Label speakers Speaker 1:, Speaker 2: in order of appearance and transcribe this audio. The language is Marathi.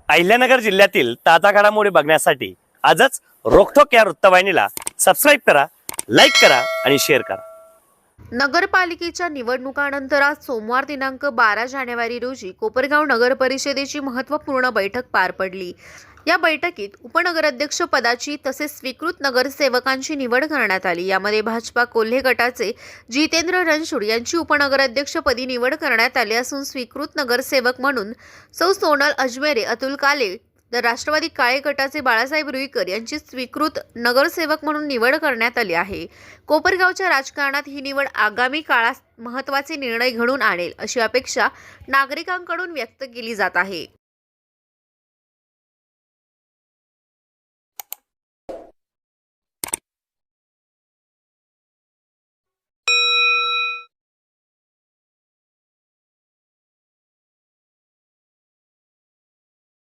Speaker 1: अहिल्यानगर जिल्ह्यातील ताजा घडामोडी बघण्यासाठी आजच रोखोक या वृत्तवाहिनीला सबस्क्राईब करा, लाईक करा आणि शेअर करा।
Speaker 2: नगरपालिकेच्या निवडणुकानंतर आज सोमवार दिनांक 12 जानेवारी रोजी कोपरगाव नगर परिषदेची महत्त्वपूर्ण बैठक पार पडली। या बैठकीत उपनगराध्यक्ष पदाची तसेच स्वीकृत नगरसेवकांची निवड करण्यात आली। यामध्ये भाजपा कोल्हे गटाचे जितेंद्र रणछोड यांची उपनगराध्यक्षपदी निवड करण्यात आली असून स्वीकृत नगरसेवक म्हणून सौ सोनल अजमेरे, अतुल काले तर राष्ट्रवादी काळे गटाचे बाळासाहेब रुईकर यांची स्वीकृत नगरसेवक म्हणून निवड करण्यात आली आहे। कोपरगावच्या राजकारणात ही निवड आगामी काळात महत्त्वाचे निर्णय घडून आणेल अशी अपेक्षा नागरिकांकडून व्यक्त केली जात आहे।